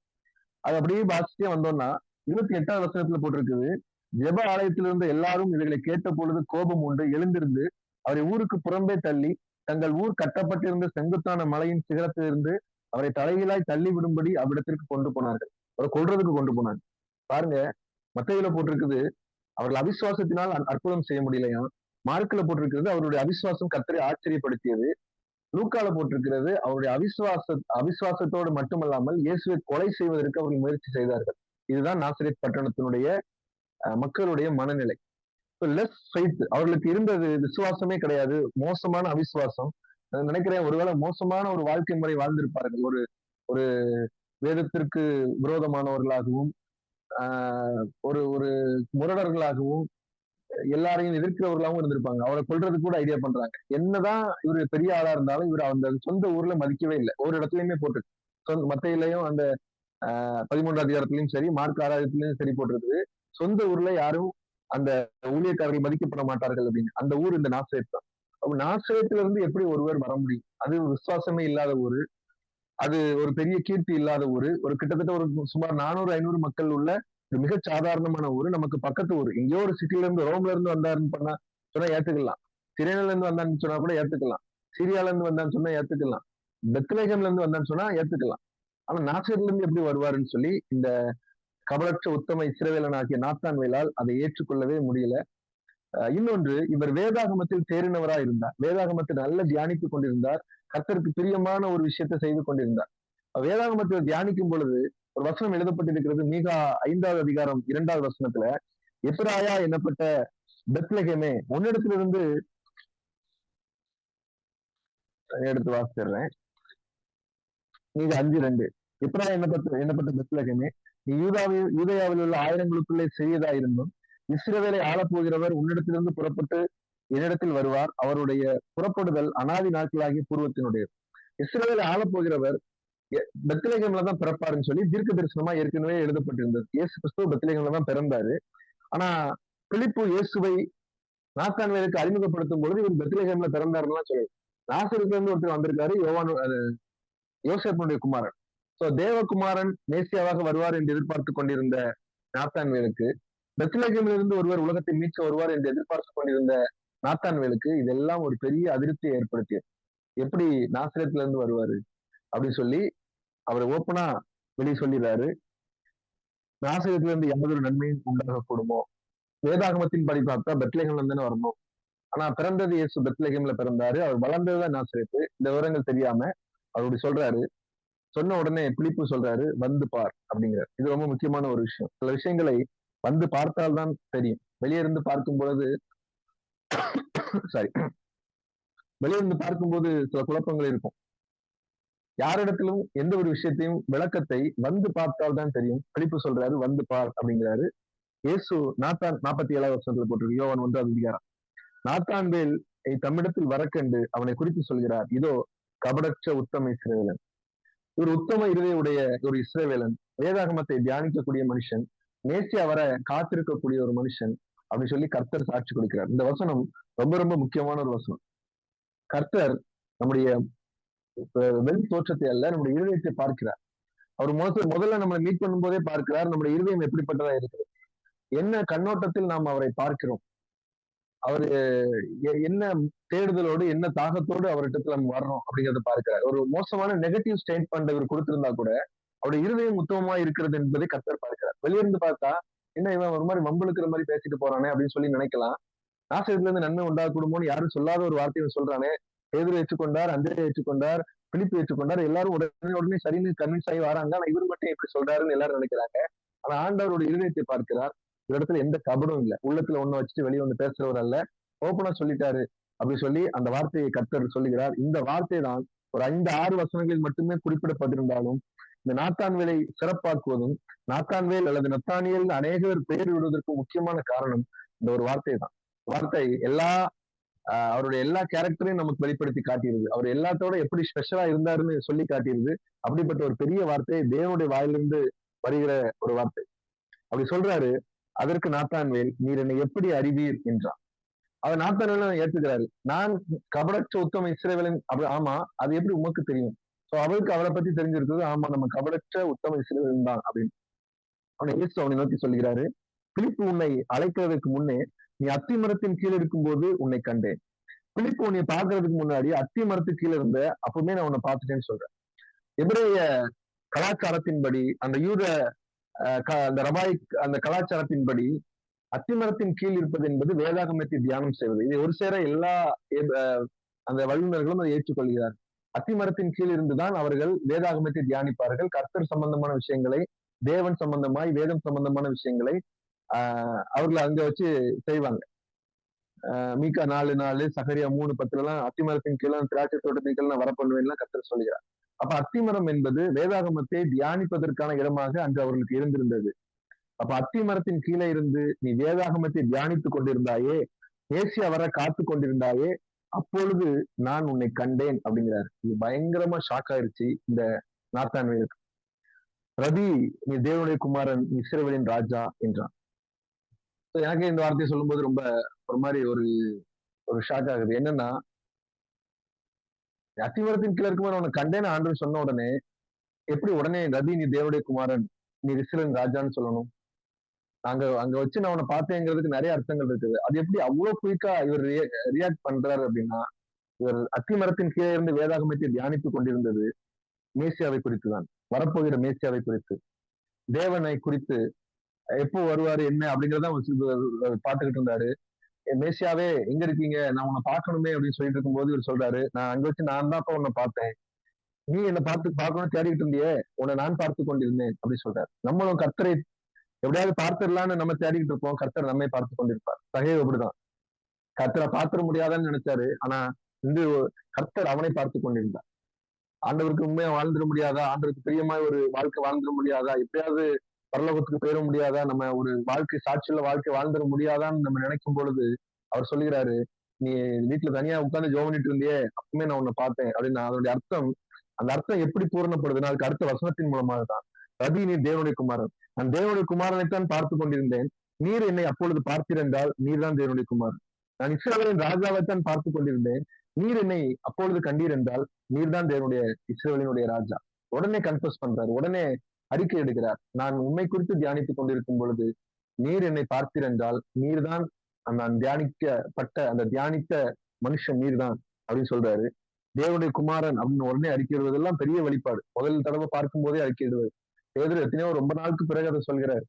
அது அப்படியே வாசிச்சே வந்தோம்னா 28வது வசனத்துல போட்டிருக்குது, ஜெப ஆலயத்திலிருந்து எல்லாரும் இவைகளை கேட்ட பொழுது கோபம் உண்டு எழுந்திருந்து அவரை ஊருக்கு புறம்பே தள்ளி தங்கள் ஊர் கட்டப்பட்டிருந்த செங்குத்தான மலையின் சிகரத்திலிருந்து அவரை தலைகீழாய் தள்ளி விடும்படி அவ்விடத்திற்கு கொண்டு போனார்கள். அவரை கொல்றதுக்கு கொண்டு போனாங்க. பாருங்க, மத்தேயுல போட்டிருக்குது அவர்கள் அவிசுவாசத்தினால் அற்புதம் செய்ய முடியலையாம். மார்க்ல போட்டிருக்கிறது அவருடைய அவிசுவாசம் கர்த்தரை ஆச்சரியப்படுத்தியது. லூக்கால போட்டிருக்கிறது அவருடைய அவிசுவாசத்தோடு மட்டுமல்லாமல் இயேசுவை கொலை செய்வதற்கு அவர்கள் முயற்சி செய்தார்கள். இதுதான் நாசரேத் பட்டணத்தினுடைய மக்களுடைய மனநிலை. லெஸ் ஃபெய்த், அவர்களுக்கு இருந்தது விசுவாசமே கிடையாது, மோசமான அவிசுவாசம். நான் நினைக்கிறேன் ஒருவேளை மோசமான ஒரு வாழ்க்கை முறை வாழ்ந்திருப்பார்கள். ஒரு ஒரு வேதத்திற்கு விரோதமானவர்களாகவும் ஒரு ஒரு முரடர்களாகவும் எல்லாரையும் எதிர்க்கிறவர்களாகவும் இருந்திருப்பாங்க. அவரை கொல்றதுக்கு கூட ஐடியா பண்றாங்க. என்னதான் இவரு பெரிய ஆளா இருந்தாலும் இவர் அந்த சொந்த ஊர்ல மதிக்கவே இல்லை. ஒரு இடத்துலயுமே போட்டு மத்தையிலையும் அந்த 13வது அதிகாரத்திலையும் சரி, மார்க் 6 சரி போட்டிருக்குது, சொந்த ஊர்ல யாரும் அந்த ஊழியக்காரர்கள் மதிக்கப்பட மாட்டார்கள் அப்படின்னு. அந்த ஊர் இந்த நாசரேத் தான். அப்ப நாசரேத்துல இருந்து எப்படி ஒருவர் வர முடியும்? அது விசுவாசமே இல்லாத ஊரு, அது ஒரு பெரிய கீர்த்தி இல்லாத ஊரு, ஒரு கிட்டத்தட்ட ஒரு சுமார் 400-500 மக்கள் உள்ள ஒரு மிக சாதாரணமான ஊரு, நமக்கு பக்கத்து ஊர். எங்கேயோ ஒரு சிட்டில இருந்து ரோம்ல இருந்து வந்தாருன்னு சொன்னா ஏத்துக்கலாம். சிரேனில இருந்து வந்தான்னு சொன்னா கூட ஏத்துக்கலாம். சீரியால இருந்து வந்தான்னு சொன்னா ஏத்துக்கலாம். பெத்லகேம்ல இருந்து வந்தான்னு சொன்னா ஏத்துக்கலாம். ஆனா நாசரேத்ல இருந்து எப்படி வருவாருன்னு சொல்லி இந்த கபலற்ற உத்தம இஸ்ரவேலன் ஆகிய நாத்தான்வேலால் அதை ஏற்றுக்கொள்ளவே முடியல. இன்னொன்று, இவர் வேதாகமத்தில் தேறினவரா இருந்தார். வேதாகமத்தை நல்ல தியானித்துக் கொண்டிருந்தார். கர்த்தருக்கு பிரியமான ஒரு விஷயத்தை செய்து கொண்டிருந்தார். வேதாகமத்தில் தியானிக்கும் பொழுது ஒரு வசனம் எழுதப்பட்டிருக்கிறது, மீகா 5வது அதிகாரம் 2வது வசனத்துல, எப்ராயா என்னப்பட்ட பெத்லகேமே உன்னிடத்திலிருந்து, எடுத்து வாசிடுறேன், மீகா 5:2, எப்ராயா என்னப்பட்ட பெத்லகேமே நீ யூதேயாவில் உள்ள ஆயிரங்களுக்குள்ளே சிறியதா இருந்தும் இஸ்ரவேலை ஆளப்போகிறவர் உன்னிடத்திலிருந்து புறப்பட்டு என்னிடத்தில் வருவார். அவருடைய புறப்படுதல் அனாதி நாட்களாகிய பூர்வத்தினுடைய. இஸ்ரவேலை ஆளப்போகிறவர் பெத்லகேம்ல தான் பிறப்பாருன்னு சொல்லி தீர்க்க தரிசனமா ஏற்கனவே எழுதப்பட்டிருந்தது. இயேசு கிறிஸ்துவ பெத்லகேம்ல தான் பிறந்தாரு. ஆனா பிலிப்பு இயேசுவை நாத்தான்வேலுக்கு அறிமுகப்படுத்தும் பொழுது இவர் பெத்லகேம்ல பிறந்தாருன்னு சொல்லு. நாசரேத்துல இருந்து ஒருத்தர் வந்திருக்காரு, யோசேப்புடைய குமாரன். சோ தேவகுமாரன் மேசியாவாக வருவார் என்று எதிர்பார்த்து கொண்டிருந்த நாத்தான்வேலுக்கு, பெத்லகேமில் இருந்து ஒருவர் உலகத்தை மீட்க வருவார் என்று எதிர்பார்த்து கொண்டிருந்த நாத்தான்வேலுக்கு இதெல்லாம் ஒரு பெரிய அதிருப்தியை ஏற்படுத்தியது. எப்படி நாசரேத்துல இருந்து வருவாரு அப்படின்னு சொல்லி அவர் ஓப்பனா வெளியே சொல்லிடுறாரு. நாசரேத்துல இருந்து யாதொரு நன்மையும் உண்டாக கூடுமோ? வேதாகமத்தின் படி பார்த்தா பெத்லகேம்ல இருந்து வரணும். ஆனா பிறந்தது இயேசு பெத்லகேம்ல பிறந்தாரு, அவர் வளர்ந்ததுதான் நாசரேத்து. இந்த விவரங்கள் தெரியாம அவருடைய சொல்றாரு. சொன்ன உடனே பிலிப்பு சொல்றாரு, வந்து பார் அப்படிங்கிறார். இது ரொம்ப முக்கியமான ஒரு விஷயம். சில விஷயங்களை வந்து பார்த்தால்தான் தெரியும். வெளியே இருந்து பார்க்கும் பொழுது சாரி வெளியே இருந்து பார்க்கும்போது சில குழப்பங்கள் இருக்கும். யாரிடத்திலும் எந்த ஒரு விஷயத்தையும் விளக்கத்தை வந்து பார்த்தால் தான் தெரியும். பிலிப்பு சொல்றாரு, வந்து பார் அப்படிங்கிறாரு. இயேசு நாத்தான் 47வது வசனத்துல போட்டிருக்கு, யோவான் 1வது அதிகாரம். நாத்தான்வேல் தம்மிடத்தில் வரக்கண்டு அவனை குறித்து சொல்கிறார், இதோ கபடற்ற உத்தம இஸ்ரவேலன். ஒரு உத்தம இருதயுடைய ஒரு இஸ்ரவேலன், வேதாகமத்தை தியானிக்கக்கூடிய மனுஷன், மேசியா வர காத்திருக்கக்கூடிய ஒரு மனுஷன் அப்படின்னு சொல்லி கர்த்தர் சாட்சி கொடுக்கிறார். இந்த வசனம் ரொம்ப ரொம்ப முக்கியமான ஒரு வசனம். கர்த்தர் நம்முடைய வெளி தோற்றத்தை அல்ல, நம்முடைய இருதயத்தை பார்க்கிறார். அவர் முதல்ல நம்மளை மீட் பண்ணும் போதே பார்க்கிறார் நம்முடைய இருதயம் எப்படிப்பட்டதா இருக்கிறது, என்ன கண்ணோட்டத்தில் நாம் அவரை பார்க்கிறோம், அவரு என்ன தேடுதலோடு என்ன தாகத்தோடு அவர்கிட்ட நம்ம வர்றோம் அப்படிங்கிறத பார்க்கிறார். ஒரு மோசமான நெகட்டிவ் ஸ்டேட்மெண்ட் இவர் கொடுத்திருந்தா கூட அவருடைய இருதயம் உத்தமமா இருக்கிறது என்பதை கர்த்தர் பார்க்கிறார். வெளியிருந்து பார்த்தா என்ன இவன் ஒரு மாதிரி வம்புழுக்கிற மாதிரி பேசிட்டு போறானே அப்படின்னு சொல்லி நினைக்கலாம். நாசரேத்துல இருந்து நன்மை உண்டாகக்கூடுமோன்னு யாரும் சொல்லாத ஒரு வார்த்தையை சொல்றானே. பேதுரு ஏற்றுக்கொண்டார், அந்திரேயா ஏற்றுக்கொண்டார், பிலிப்பு ஏற்றுக்கொண்டார், எல்லாரும் உடனே சரின்னு கன்வின்ஸ் ஆகி வராங்க. ஆனா இவர் மட்டும் எப்படி சொல்றாருன்னு எல்லாரும் நினைக்கிறாங்க. ஆனா ஆண்டவருடைய இருதயத்தை பார்க்கிறார். இந்த இடத்துல எந்த கபடும் இல்லை, உள்ளத்துல ஒண்ணு வச்சுட்டு வெளியே வந்து பேசுறவர் அல்ல, ஓப்பனா சொல்லிட்டாரு அப்படி சொல்லி அந்த வார்த்தையை கர்த்தர் சொல்லுகிறார். இந்த வார்த்தை தான் ஒரு 5-6 வசனங்களில் மட்டுமே குறிப்பிடப்பட்டிருந்தாலும் இந்த நாத்தான்வேலை சிறப்பாக்குவதும், நாத்தான்வேல் அல்லது நத்தானியல் அநேகர் பெயர் விடுவதற்கு முக்கியமான காரணம் இந்த ஒரு வார்த்தை தான். வார்த்தை அவருடைய எல்லா கேரக்டரையும் நமக்கு வெளிப்படுத்தி காட்டிடுது. அவர் எல்லாத்தோட எப்படி ஸ்பெஷலா இருந்தாருன்னு சொல்லி காட்டிடுது. அப்படிப்பட்ட ஒரு பெரிய வார்த்தை தேவனுடைய வாயிலிருந்து வருகிற ஒரு வார்த்தை. அப்படி சொல்றாரு. அதற்கு நாத்தான்வேல், நீர் என்னை எப்படி அறிவீர் என்றார். அவர் நாத்தான்வேல் ஏற்றுக்கிறாரு. நான் கபடற்ற உத்தம இஸ்ரவேலன். அப்படி ஆமா, அது எப்படி உமக்கு தெரியும் அவருக்கு அவரை பத்தி தெரிஞ்சிருக்குது. ஆமா, நம்ம கபடற்ற உத்தம இஸ்ரவேலன் தான் அப்படின்னு. இயேசு அவனை நோக்கி சொல்கிறாரு, பிலிப்பு உன்னை அழைக்கிறதுக்கு முன்னே நீ அத்தி மரத்தின் கீழே இருக்கும்போது உன்னை கண்டேன். பிலிப்பு உன்னை பார்க்கறதுக்கு முன்னாடி அத்தி மரத்துக்கு கீழே இருந்த அப்பவுமே நான் உன்னை பார்த்துட்டேன்னு சொல்றேன். எபிரேய கலாச்சாரத்தின்படி, அந்த யூத அந்த ரபாய் அந்த கலாச்சாரத்தின்படி அத்திமரத்தின் கீழ் இருப்பது என்பது வேதாகமத்தை தியானம் செய்வது. இதை ஒரு சேர எல்லா அந்த வல்லுநர்களும் அதை ஏற்றுக்கொள்கிறார். அத்திமரத்தின் கீழ் இருந்துதான் அவர்கள் வேதாகமத்தை தியானிப்பார்கள். கர்த்தர் சம்பந்தமான விஷயங்களை, தேவன் சம்பந்தமாய் வேதம் சம்பந்தமான விஷயங்களை அவர்கள் அங்க வச்சு செய்வாங்க. மீகா 4:4, சகரியா 3:10 அத்திமரத்தின் கீழே திராட்சை தோட்டத்தின் கீழே வர பண்ணுவேன் கர்த்தர் சொல்கிறார். அப்ப அத்திமரம் என்பது வேதாகமத்தை தியானிப்பதற்கான இடமாக அன்று அவர்களுக்கு இருந்திருந்தது. அப்ப அத்தி மரத்தின் கீழே இருந்து நீ வேதாகமத்தை தியானித்துக் கொண்டிருந்தாயே, மேசியா வர காத்து கொண்டிருந்தாயே, அப்பொழுது நான் உன்னை கண்டேன் அப்படிங்கிறாரு. இது பயங்கரமா ஷாக் ஆயிருச்சு இந்த நாத்தான்வேலுக்கு. ரதி, நீ தேவனுடைய குமாரன், இஸ்ரவேலின் ராஜா என்றான். எனக்கு இந்த வார்த்தையை சொல்லும் போது ரொம்ப ஒரு மாதிரி ஒரு ஷாக் ஆகுது. என்னன்னா, அத்திமரத்தின் கீழே இருக்கும்போது உனக்கு கண்டேன் ஆண்டு சொன்ன உடனே எப்படி உடனே ரதி நீ தேவனுடைய குமாரன், நீ இஸ்ரவேலின் ராஜான்னு சொல்லணும்? அங்க வச்சு நான் உன்னை பார்த்தேங்கிறதுக்கு நிறைய அர்த்தங்கள் இருக்குது. அது எப்படி அவ்வளவு குயிக்கா இவர் ரியாக்ட் பண்றாரு அப்படின்னா, இவர் அத்தி மரத்தின் கீழே இருந்து வேதாகமத்தை தியானித்துக் கொண்டிருந்தது மேசியாவை குறித்து தான், வரப்போகிற மேசியாவை குறித்து, தேவனை குறித்து, எப்போ வருவாரு என்ன அப்படிங்கிறத பார்த்துக்கிட்டு இருந்தாரு. மேசியாவே எங்க இருக்கீங்க, நான் உன்னை பார்க்கணுமே அப்படின்னு சொல்லிட்டு இருக்கும்போது இவர் சொல்றாரு, நான் அங்க வச்சு நான் தான் உன்னை பார்த்தேன், நீ என்னை பார்க்கணும்னு தேடிட்டு இருந்தியே, உன்னை நான் பார்த்து கொண்டிருந்தேன் அப்படின்னு சொல்றாரு. நம்மளும் கர்த்தரை எப்படியாவது பார்த்துடலான்னு நம்ம தேடிக்கிட்டு இருப்போம், கர்த்தர் நம்மை பார்த்து கொண்டிருப்பார். சகேவு அப்படிதான், கர்த்தரை பார்த்துட முடியாதான்னு நினைச்சாரு. ஆனா இந்த கர்த்தர் அவனை பார்த்து கொண்டிருந்தார். ஆண்டவருக்கு உண்மையா வாழ்ந்துட முடியாதா, ஆண்டவருக்கு பிரியமாய் ஒரு வாழ்க்கை வாழ்ந்துட முடியாதா, எப்படியாவது பரலோகத்துக்கு போயிட முடியாதா, நம்ம ஒரு வாழ்க்கை சாட்சியுள்ள வாழ்க்கை வாழ்ந்துட முடியாதான்னு நம்ம நினைக்கும் பொழுது அவர் சொல்லுகிறாரு, நீ வீட்டுல தனியா உட்கார்ந்து ஜெபம் பண்ணிட்டு இருந்தியே, அப்பவுமே நான் உன்னை பார்த்தேன் அப்படின்னு. அதனுடைய அர்த்தம், அந்த அர்த்தம் எப்படி பூரணப்படுதுன்னா அதுக்கு அடுத்த வசனத்தின் மூலமாக தான். ரதி, நீ தேவனுடைய குமாரன், நான் தேவனுடைய குமாரனைத்தான் பார்த்து கொண்டிருந்தேன், நீர் என்னை அப்பொழுது பார்த்திருந்தால் நீர் தான் தேவனுடைய குமாரன். நான் இஸ்ரவேலின் ராஜாவைத்தான் பார்த்து கொண்டிருந்தேன், நீர் என்னை அப்பொழுது கண்டீர் என்றால் நீர் தான் தேவனுடைய இஸ்ரவேலினுடைய ராஜா. உடனே கன்ஃபஸ் பண்றாரு, உடனே அறிக்கை எடுக்கிறார். நான் உண்மை குறித்து தியானித்துக் கொண்டிருக்கும் பொழுது நீர் என்னை பார்த்தீர் நீர் தான் நான் தியானிக்கப்பட்ட அந்த தியானித்த மனுஷன் நீர் தான் அப்படின்னு சொல்றாரு. தேவனுடைய குமாரன் அப்படின்னு உடனே அறிக்கையிடுவதெல்லாம் பெரிய வெளிப்பாடு. முதல் தடவை பார்க்கும் போதே அறிக்கையிடுவது. பேதுரு எத்தனையோ ரொம்ப நாளுக்கு பிறகு அதை சொல்கிறார்.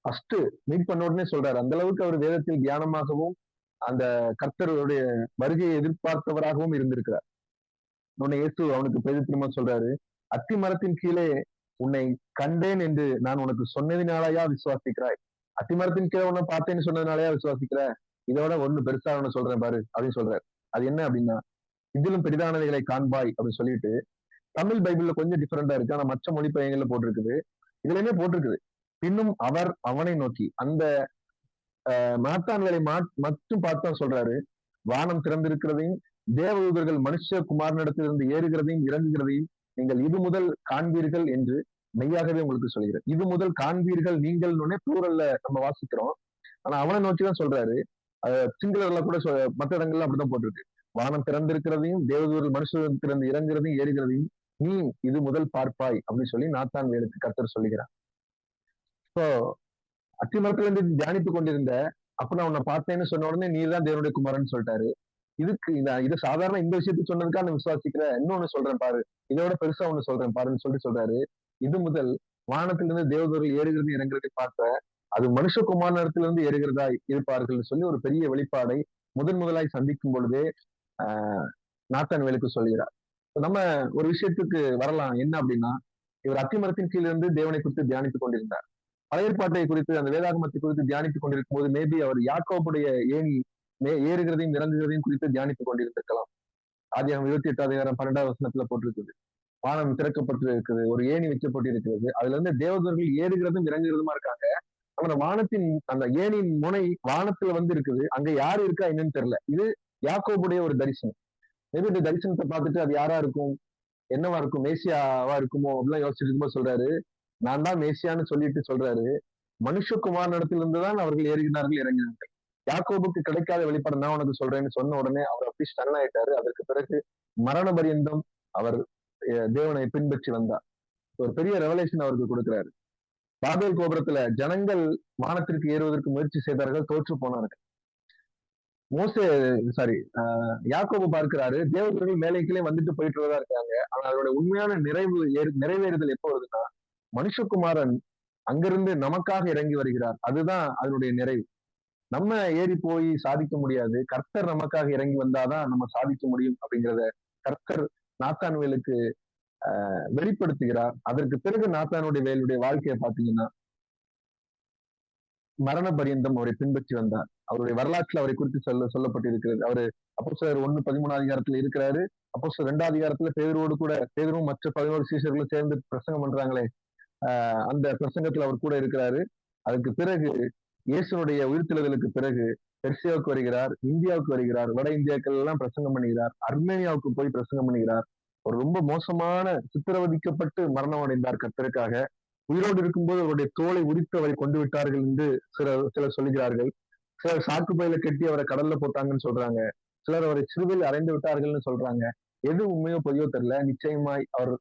ஃபர்ஸ்ட் மீட் பண்ண உடனே சொல்றாரு. அந்த அளவுக்கு அவர் வேதத்தில் தியானமாகவும் அந்த கர்த்தருடைய வருகையை எதிர்பார்த்தவராகவும் இருந்திருக்கிறார். உன்னை இயேசு அவனுக்கு பெருத்திரமா சொல்றாரு, அத்தி மரத்தின் கீழே உன்னை கண்டேன் என்று நான் உனக்கு சொன்னதினாலயா விசுவாசிக்கிறாய்? அத்தி மரத்தின் கீழே உன்னை பார்த்தேன்னு சொன்னதுனாலயா விசுவாசிக்கிற? இதோட ஒண்ணு பெருசா ஒண்ணு சொல்றேன் பாரு அப்படின்னு சொல்றாரு. அது என்ன அப்படின்னா, இதிலும் பெரிதானவைகளை காண்பாய் அப்படின்னு சொல்லிட்டு, தமிழ் பைபிள்ல கொஞ்சம் டிஃபரெண்டா இருக்கு, ஆனா மற்ற மொழிபெயர்கள்ல போட்டிருக்குது. இதுலயுமே போட்டிருக்குது, பின்னும் அவர் அவனை நோக்கி. அந்த நாத்தான்களை மட்டும் பார்த்தா சொல்றாரு, வானம் திறந்திருக்கிறதையும் தேவதூதர்கள் மனுஷ குமாரனிடத்திலிருந்து ஏறுகிறதையும் இறங்குகிறதையும் நீங்கள் இது முதல் காண்பீர்கள் என்று மெய்யாகவே உங்களுக்கு சொல்கிறேன். இது முதல் காண்பீர்கள், நீங்கள் ப்ளூரல்ல நம்ம வாசிக்கிறோம், ஆனா அவனை நோக்கிதான் சொல்றாரு. சிங்களர்ல கூட மற்ற இடங்கள்ல அப்படிதான் போட்டிருக்கு. வானம் திறந்திருக்கிறதையும் தேவதூதர்கள் மனுஷத்திலிருந்து இறங்குறதையும் ஏறுகிறதையும் நீ இது முதல் பார்ப்பாய் அப்படின்னு சொல்லி நாத்தான் வேலுக்கு கர்த்தர் சொல்லுகிறார். இப்போ அத்திமரத்துல இருந்து தியானித்துக் கொண்டிருந்த, அப்ப நான் உன்னை பார்த்தேன்னு சொன்ன உடனே நீர் தான் தேவனுடைய குமாரன் சொல்லிட்டாரு. இதுக்கு இது சாதாரண இந்த விஷயத்துக்கு சொன்னதுக்காக நான் விசுவாசிக்கிற. இன்னொன்னு சொல்றேன் பாரு, இதோட பெருசா ஒண்ணு சொல்றேன் பாருன்னு சொல்றாரு. இது முதல் வானத்திலிருந்து தேவதூதர்கள் ஏறுகிறது இறங்குறதை பார்த்த, அது மனுஷகுமாரனிடத்திலிருந்து ஏறுகிறதா இருப்பார்கள் சொல்லி ஒரு பெரிய வெளிப்பாடை முதலாய் சந்திக்கும் பொழுதே நாத்தான் வேலுக்கு சொல்கிறார். நம்ம ஒரு விஷயத்துக்கு வரலாம். என்ன அப்படின்னா, இவர் அத்திமரத்தின் கீழ் இருந்து தேவனை குறித்து தியானித்துக் கொண்டிருந்தார். பழைய ஏற்பாட்டை குறித்து, அந்த வேதாகமத்தை குறித்து தியானித்துக் கொண்டிருக்கும் போது மேபி அவர் யாக்கோபுடைய ஏணி ஏறுகிறதையும் இறங்குகிறதையும் குறித்து தியானித்துக் கொண்டிருந்திருக்கலாம். ஆதியாகமம் 28:12 வசனத்துல போட்டிருக்குது, வானம் திறக்கப்பட்டு இருக்குது, ஒரு ஏணி வைக்கப்பட்டு இருக்கிறது, அதுல இருந்து தேவதூதர்கள் ஏறுகிறதும் இறங்குகிறதுமா இருக்காங்க. அந்த வானத்தின் அந்த ஏணியின் முனை வானத்துல இருக்குது, அங்க யாரு இருக்கா என்னன்னு தெரியல. இது யாக்கோபுடைய ஒரு தரிசனம். மேபி இந்த தரிசனத்தை பார்த்துட்டு அது யாரா இருக்கும், என்னவா இருக்கும், மேசியாவா இருக்குமோ அப்படிலாம் யோசிச்சுட்டு இருக்கும்போது சொல்றாரு, நான் தான் மேசியான்னு சொல்லிட்டு சொல்றாரு, மனுஷகுமாரனிடத்தில் இருந்துதான் அவர்கள் ஏறுகிறார்கள் இறங்கினார்கள். யாக்கோபுக்கு கிடைக்காத வெளிப்பாடு நான் உனக்கு சொல்றேன்னு சொன்ன உடனே அவர் அப்படி ஸ்டன் ஆயிட்டாரு. அதற்கு பிறகு மரண பரியந்தம் அவர் தேவனை பின்பற்றி வந்தார். ஒரு பெரிய ரெவலேஷன் அவருக்கு கொடுக்கிறாரு. பாபேல் கோபுரத்துல ஜனங்கள் வானத்திற்கு ஏறுவதற்கு முயற்சி செய்தார்கள், தோற்று போனார்கள். மோசே சாரி யாக்கோபு பார்க்கிறாரு, தேவதூதர்கள் மேலே கீழே வந்துட்டு போயிட்டு தான் இருக்காங்க. ஆனா அதோட உண்மையான நிறைவேறுதல் எப்போ வருதுன்னா, மனுஷகுமாரன் அங்கிருந்து நமக்காக இறங்கி வருகிறார். அதுதான் அதனுடைய நிறைவு. நம்ம ஏறி போய் சாதிக்க முடியாது. கர்த்தர் நமக்காக இறங்கி வந்தாதான் நம்ம சாதிக்க முடியும் அப்படிங்கிறத கர்த்தர் நாத்தான்வேலுக்கு வெளிப்படுத்துகிறார். அதற்கு பிறகு நாத்தானுடைய வேலுடைய வாழ்க்கையை பார்த்தீங்கன்னா, மரண பரியந்தம் அவரை பின்பற்றி வந்தார். அவருடைய வரலாற்றில் அவரை குறித்து சொல்லப்பட்டிருக்கிறது. அவரு அப்போஸ்தலர் 1:13 அதிகாரத்துல இருக்கிறாரு. அப்போஸ்தலர் 2 அதிகாரத்துல பேதுருவோடு கூட, பேதுருவும் மற்ற 11 சீஷர்களும் சேர்ந்து பிரசங்கம் பண்றாங்களே, அந்த பிரசங்கத்துல அவர் கூட இருக்கிறாரு. அதுக்கு பிறகு இயேசுனுடைய உயிர்த்தெழுதலுக்கு பிறகு பெர்சியாவுக்கு வருகிறார், இந்தியாவுக்கு வருகிறார், வட இந்தியாக்கள் எல்லாம் பிரசங்கம் பண்ணுகிறார், அர்மேனியாவுக்கு போய் பிரசங்கம் பண்ணுகிறார். ஒரு ரொம்ப மோசமான சித்திரவதிக்கப்பட்டு மரணம் அடைந்தார் கர்த்தருக்காக. உயிரோடு இருக்கும்போது அவருடைய தோலை உரித்து அவரை கொண்டு விட்டார்கள் என்று சிலர் சொல்லுகிறார்கள். சிலர் சாக்கு பையில கட்டி அவரை கடல்ல போட்டாங்கன்னு சொல்றாங்க. சிலர் அவரை சிறுவையில் அடைந்து விட்டார்கள்னு சொல்றாங்க. எது உண்மையோ பொய்யோ தெரியல. நிச்சயமாய் அவர்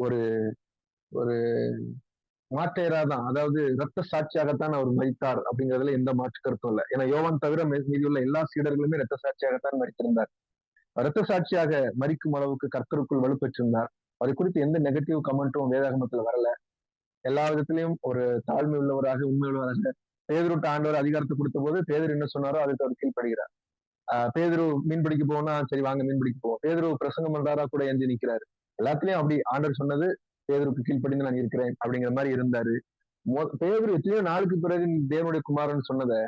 ஒரு ஒரு மாற்றேரா தான், அதாவது இரத்த சாட்சியாகத்தான் அவர் மரித்தார் அப்படிங்கிறதுல எந்த மாற்று கருத்தும் இல்லை. ஏன்னா யோவான் தவிர மீதியுள்ள எல்லா சீடர்களுமே இரத்த சாட்சியாகத்தான் மரித்திருந்தார். இரத்த சாட்சியாக மரிக்கும் அளவுக்கு கர்த்தருக்குள் வலுப்பெற்றிருந்தார். அதை குறித்து எந்த நெகட்டிவ் கமெண்ட்டும் வேதாகமத்துல வரல. எல்லா விதத்திலையும் ஒரு தாழ்மை உள்ளவராக, உண்மை உள்ளவராக. பேதுருட்ட ஆண்டவர் அதிகாரத்தை கொடுத்த போது பேதுரு என்ன சொன்னாரோ அதுக்கு அவர் கீழ்ப்படுகிறார். பேதுரு மீன் பிடிக்க போனா சரி வாங்க மீன் பிடிக்க போவோம். பேதுரு பிரசங்கம் பண்றாரா கூட எஞ்சி நிக்கிறாரு. எல்லாத்துலயும் அப்படி ஆண்டவர் சொன்னது பேதுருக்கு கீழ்ப்படிந்து நான் இருக்கிறேன் அப்படிங்கிற மாதிரி இருந்தாரு. பேதுரு எத்தனையோ நாளுக்கு பிறகு தேவனுடைய குமாரன் சொன்னதை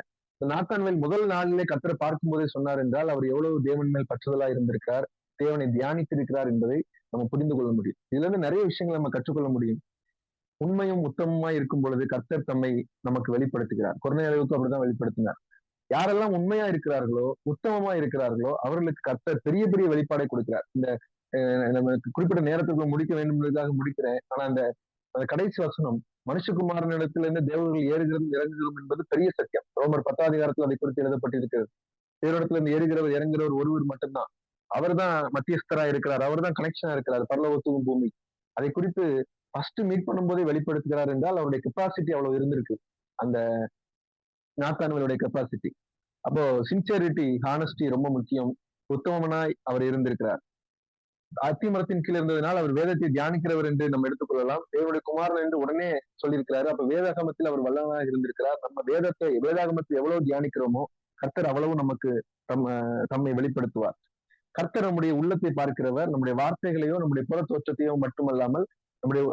நாத்தான்வேல் முதல் நாளிலே கர்த்தரை பார்க்கும் போதே சொன்னார் என்றால் அவர் எவ்வளவு தேவன் மேல் பற்றுதலா இருந்திருக்கிறார், தேவனை தியானித்திருக்கிறார் என்பதை நம்ம புரிந்து கொள்ள முடியும். இதுல இருந்து நிறைய விஷயங்களை நம்ம கற்றுக்கொள்ள முடியும். உண்மையும் உத்தமமாய் இருக்கும் பொழுது கர்த்தர் தம்மை நமக்கு வெளிப்படுத்துகிறார். கொர்நேலியுவுக்கு அப்படிதான் வெளிப்படுத்தினார். யாரெல்லாம் உண்மையா இருக்கிறார்களோ, உத்தமமா இருக்கிறார்களோ அவர்களுக்கு கர்த்தர் பெரிய பெரிய வெளிப்பாடை கொடுக்கிறார். இந்த நமக்கு குறிப்பிட்ட நேரத்துக்குள்ள முடிக்க வேண்டும் என்பதற்காக முடிக்கிறேன். ஆனா அந்த கடைசி வசனம், மனுஷகுமாரனிடத்திலிருந்து தேவர்கள் ஏறுகிறதும் இறங்குகிறதும் என்பது பெரிய சத்தியம். ரோமர் 10 அதிகாரத்தில் அதை குறித்து எழுதப்பட்டிருக்கிறது. தேவனிடத்துல இருந்து ஏறுகிறவர் இறங்குகிறவர் ஒருவர் மட்டும்தான். அவர் தான் மத்தியஸ்தரா இருக்கிறார், அவர் தான் கனெக்ஷனா இருக்கிறார் பரலோகத்துக்கும் பூமி. அதை குறித்து ஃபர்ஸ்ட் மீட் பண்ணும்போதே வெளிப்படுத்துகிறார் என்றால் அவருடைய கெப்பாசிட்டி அவ்வளவு இருந்திருக்கு, அந்த நாத்தான்வேலுடைய கெப்பாசிட்டி. அப்போ சின்சியரிட்டி, ஹானஸ்டி ரொம்ப முக்கியம். உத்தமனாய் அவர் இருந்திருக்கிறார். அத்திமரத்தின் கீழ் இருந்ததுனால் அவர் வேதத்தை தியானிக்கிறவர் என்று நம்ம எடுத்துக்கொள்ளலாம். தேவனுடைய குமாரன் என்று உடனே சொல்லியிருக்கிறாரு. அப்ப வேதாகமத்தில் அவர் வல்லவனாக இருந்திருக்கிறார். நம்ம வேதாகமத்தில் எவ்வளவு தியானிக்கிறோமோ கர்த்தர் அவ்வளவு நமக்கு தம்மை வெளிப்படுத்துவார். கர்த்தர் நம்முடைய உள்ளத்தை பார்க்கிறவர். நம்முடைய வார்த்தைகளையோ நம்முடைய புற தோற்றத்தையோ மட்டுமல்லாமல், நம்முடைய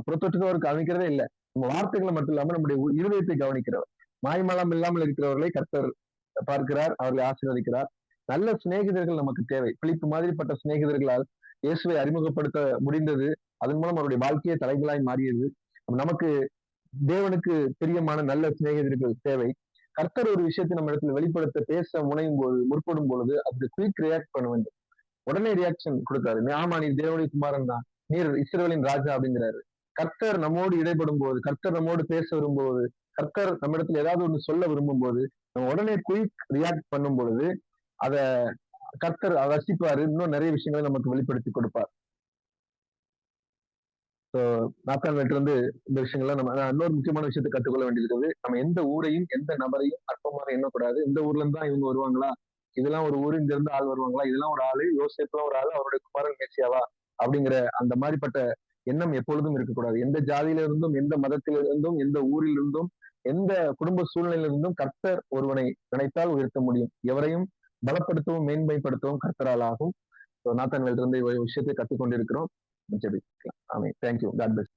புறத்தோற்றத்தை அவர் கவனிக்கிறதே இல்லை, நம்ம வார்த்தைகளை மட்டும் இல்லாமல் நம்முடைய இருதயத்தை கவனிக்கிறவர். மாய்மலம் இல்லாமல் இருக்கிறவர்களை கர்த்தர் பார்க்கிறார், அவர்களை ஆசீர்வதிக்கிறார். நல்ல சிநேகிதர்கள் நமக்கு தேவை. பிலிப்பு மாதிரிப்பட்ட சிநேகிதர்களால் இயேசுவை அறிமுகப்படுத்த முடிந்தது. அதன் மூலம் அவருடைய வாழ்க்கையை தலைகளாய் மாறியது. நமக்கு தேவனுக்கு பிரியமான நல்ல சிநேகிதர்கள் தேவை. கர்த்தர் ஒரு விஷயத்தை நம்ம இடத்துல வெளிப்படுத்த பேச முற்படும் பொழுது அதுக்கு குயிக் ரியாக்ட் பண்ண வேண்டும். உடனே ரியாக்ஷன் கொடுக்காரு. ஆமா நீ தேவனுடைய குமாரன் தான், நீர் இஸ்ரவேலின் ராஜா அப்படிங்கிறாரு. கர்த்தர் நம்மோடு இடைப்படும் போது, கர்த்தர் நம்மோடு பேச விரும்பும்போது, கர்த்தர் நம்ம இடத்துல ஏதாவது ஒண்ணு சொல்ல விரும்பும் போது நம்ம உடனே குயிக் ரியாக்ட் பண்ணும் பொழுது அத கர்த்தர் ரசிப்பாரு. இன்னும் நிறைய விஷயங்களை நமக்கு வெளிப்படுத்தி கொடுப்பார். நாத்தான்வேல்ட்ட இருந்து இந்த விஷயங்கள்லாம் நம்ம இன்னொரு முக்கியமான விஷயத்தை கற்றுக்கொள்ள வேண்டியிருக்கிறது. நம்ம எந்த ஊரையும் எந்த நபரையும் அற்பமாக எண்ணக்கூடாது. இந்த ஊர்ல இருந்து தான் இவங்க வருவாங்களா, இதெல்லாம் ஒரு ஊரு, இங்க இருந்து ஆள் வருவாங்களா, இதெல்லாம் ஒரு ஆளு, யோசேப்புலாம் ஒரு ஆளு, அவருடைய குமாரன் மேசியாவா அப்படிங்கிற அந்த மாதிரிப்பட்ட எண்ணம் எப்பொழுதும் இருக்கக்கூடாது. எந்த ஜாதியில இருந்தும், எந்த மதத்திலிருந்தும், எந்த ஊரில் இருந்தும், எந்த குடும்ப சூழ்நிலையிலிருந்தும் கர்த்தர் ஒருவனை நினைத்தால் உயர்த்த முடியும். எவரையும் பலப்படுத்தவும் மேன்மைப்படுத்தவும் கர்த்தரால் ஆகும். நாத்தான்வேல்ட்ட இருந்து விஷயத்தை கற்றுக்கொண்டிருக்கிறோம். ஜெபிக்கலாம். ஆமென். தேங்க்யூ. God plus.